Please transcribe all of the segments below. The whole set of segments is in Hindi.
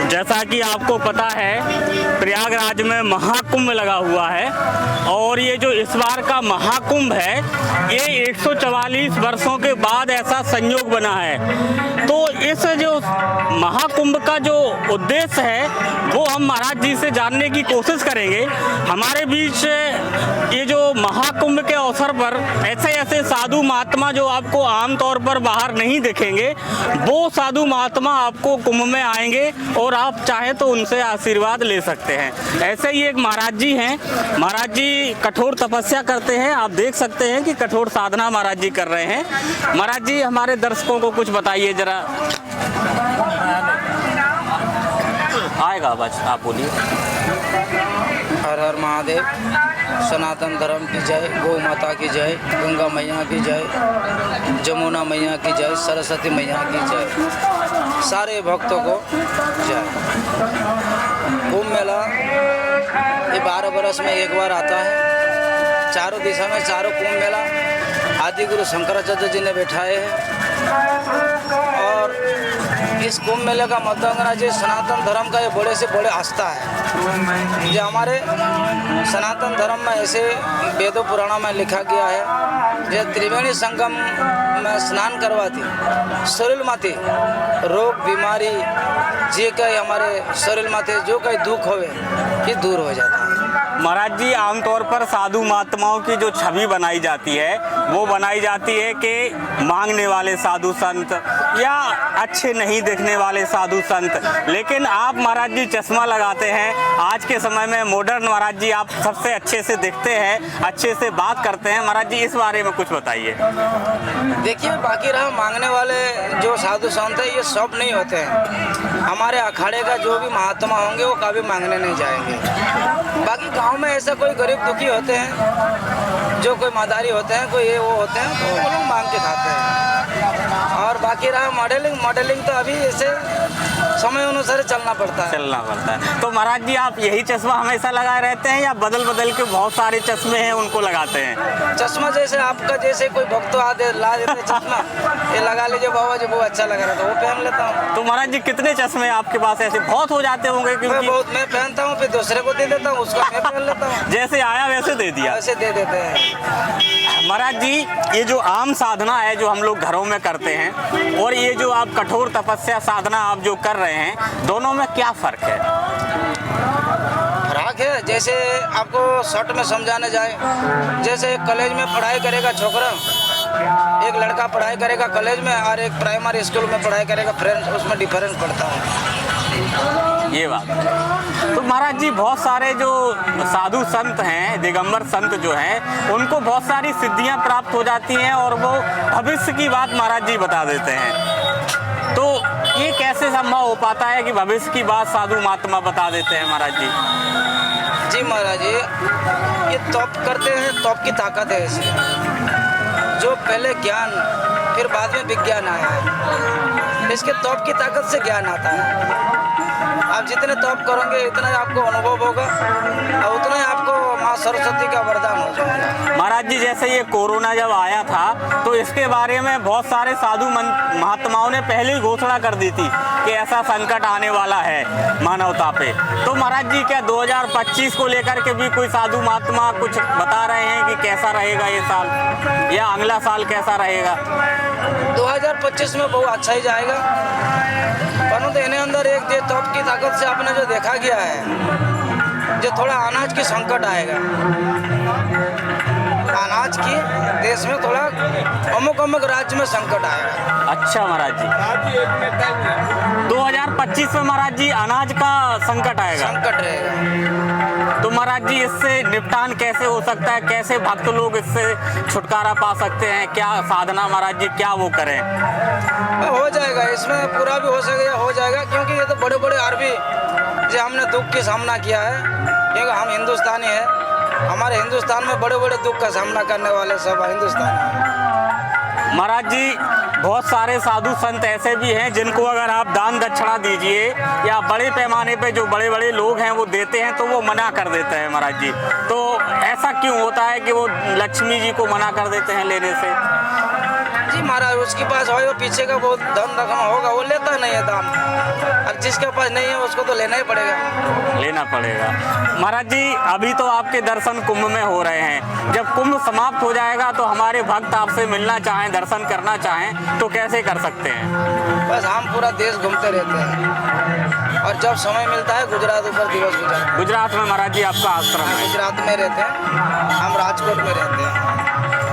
जैसा कि आपको पता है प्रयागराज में महाकुंभ लगा हुआ है और ये जो इस बार का महाकुंभ है ये 144 वर्षों के बाद ऐसा संयोग बना है। तो इस जो महाकुंभ का जो उद्देश्य है वो हम महाराज जी से जानने की कोशिश करेंगे। हमारे बीच ये जो महाकुंभ के अवसर पर ऐसे ऐसे साधु महात्मा जो आपको आमतौर पर बाहर नहीं दिखेंगे वो साधु महात्मा आपको कुंभ में आएंगे और आप चाहे तो उनसे आशीर्वाद ले सकते हैं। ऐसे ही एक महाराज जी हैं, महाराज जी कठोर तपस्या करते हैं। आप देख सकते हैं कि कठोर साधना महाराज जी कर रहे हैं। महाराज जी हमारे दर्शकों को कुछ बताइए जरा। आएगा बस आप बोलिए। हर हर महादेव, सनातन धर्म की जय, गौ माता की जय, गंगा मैया की जय, जमुना मैया की जय, सरस्वती मैया की जय, सारे भक्तों को जय। कुंभ मेला ये 12 बरस में एक बार आता है। चारों दिशा में चारों कुंभ मेला आदि गुरु शंकराचार्य जी ने बैठाए हैं और इस कुंभ मेले का मद्देनजर जी सनातन धर्म का ये बड़े से बड़े आस्था है। जो हमारे सनातन धर्म में ऐसे वेदों पुराणों में लिखा गया है जो त्रिवेणी संगम में स्नान करवाती शरीर माथे रोग बीमारी जे कहीं हमारे शरीर माथे जो कहीं दुख होवे ये दूर हो जाता है। महाराज जी आमतौर पर साधु महात्माओं की जो छवि बनाई जाती है वो बनाई जाती है कि मांगने वाले साधु संत या अच्छे नहीं दिखने वाले साधु संत, लेकिन आप महाराज जी चश्मा लगाते हैं। आज के समय में मॉडर्न महाराज जी आप सबसे अच्छे से दिखते हैं, अच्छे से बात करते हैं। महाराज जी इस बारे में कुछ बताइए। देखिए बाकी रहा मांगने वाले जो साधु संत है ये सब नहीं होते हैं। हमारे अखाड़े का जो भी महात्मा होंगे वो कभी मांगने नहीं जाएंगे। बाकी गांव में ऐसा कोई गरीब दुखी होते हैं जो कोई मादारी होते हैं कोई ये वो होते हैं तो वो लोग मांग के खाते हैं। और बाकी रहा मॉडलिंग तो अभी ऐसे समय अनुसार चलना पड़ता है। तो महाराज जी आप यही चश्मा हमेशा लगाए रहते हैं या बदल बदल के बहुत सारे चश्मे हैं उनको लगाते हैं? चश्मा जैसे आपका जैसे कोई भक्त ला देते चश्मा ये लगा लीजिए बाबा जी बहुत अच्छा लग रहा था वो पहन लेता हूँ। तो महाराज जी कितने चश्मे आपके पास ऐसे बहुत हो जाते होंगे? क्योंकि मैं पहनता हूँ फिर दूसरे को दे देता हूँ, उसको मैं पहन लेता हूँ। जैसे आया वैसे दे दिया, वैसे दे देते हैं। महाराज जी ये जो आम साधना है जो हम लोग घरों में करते हैं और ये जो आप कठोर तपस्या साधना आप जो कर रहे हैं दोनों में क्या फर्क है? फर्क है जैसे आपको शॉर्ट में समझाने जाए, जैसे कॉलेज में पढ़ाई करेगा छोकरा, एक लड़का पढ़ाई करेगा कॉलेज में और एक प्राइमरी स्कूल में पढ़ाई करेगा, फ्रेंड्स उसमें डिफरेंस पड़ता है। ये बात है। तो महाराज जी बहुत सारे जो साधु संत हैं, दिगंबर संत जो हैं उनको बहुत सारी सिद्धियां प्राप्त हो जाती हैं और वो भविष्य की बात महाराज जी बता देते हैं। तो ये कैसे संभव हो पाता है कि भविष्य की बात साधु महात्मा बता देते हैं महाराज जी? जी महाराज जी ये तप करते हैं, तप की ताकत है ऐसे जो पहले ज्ञान फिर बाद में विज्ञान आया है। इसके तप की ताकत से ज्ञान आता है। आप जितने तप करोगे इतना ही आपको अनुभव होगा और उतना ही आपको माँ सरस्वती का वरदान हो जाएगा। महाराज जी जैसे ये कोरोना जब आया था तो इसके बारे में बहुत सारे साधु महात्माओं ने पहले ही घोषणा कर दी थी कि ऐसा संकट आने वाला है मानवता पे। तो महाराज जी क्या 2025 को लेकर के भी कोई साधु महात्मा कुछ बता रहे हैं कि कैसा रहेगा ये साल या अगला साल कैसा रहेगा? 2025 में बहुत अच्छा ही जाएगा, परंतु इन्हें अंदर एक जो तप की ताकत से आपने जो देखा गया है जो थोड़ा अनाज की संकट आएगा, अनाज की देश में थोड़ा अमुक राज्य में संकट आएगा। अच्छा महाराज जी 2025 में महाराज जी अनाज का संकट आएगा, संकट रहेगा। तो महाराज जी इससे निपटान कैसे हो सकता है? कैसे भक्त लोग इससे छुटकारा पा सकते हैं? क्या साधना महाराज जी क्या वो करें? हो जाएगा, इसमें पूरा भी हो सकेगा, हो जाएगा, क्योंकि ये तो बड़े बड़े आर्मी जो हमने दुख की सामना किया है, क्योंकि हम हिंदुस्तानी हैं, हमारे हिंदुस्तान में बड़े बड़े दुख का सामना करने वाले सब हिंदुस्तानी। महाराज जी बहुत सारे साधु संत ऐसे भी हैं जिनको अगर आप दान दक्षिणा दीजिए या बड़े पैमाने पे जो बड़े बड़े लोग हैं वो देते हैं तो वो मना कर देते हैं महाराज जी। तो ऐसा क्यों होता है कि वो लक्ष्मी जी को मना कर देते हैं लेने से? जी जी महाराज, उसके पास हो पीछे का बहुत धन रकम होगा वो लेता नहीं है दाम, और जिसके पास नहीं है उसको तो लेना ही पड़ेगा। लेना पड़ेगा। महाराज जी, अभी तो आपके दर्शन कुंभ में हो रहे हैं, जब कुंभ समाप्त हो जाएगा तो हमारे भक्त आपसे मिलना चाहें, दर्शन करना चाहें तो कैसे कर सकते हैं? बस हम पूरा देश घूमते रहते हैं और जब समय मिलता है गुजरात ऊपर दिवस गुजरात। गुजरात में महाराज जी आपका आश्रम है? गुजरात में रहते हैं, हम राजकोट में रहते हैं।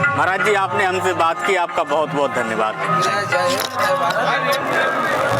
महाराज जी, आपने हमसे बात की, आपका बहुत बहुत धन्यवाद। जय जय भारत।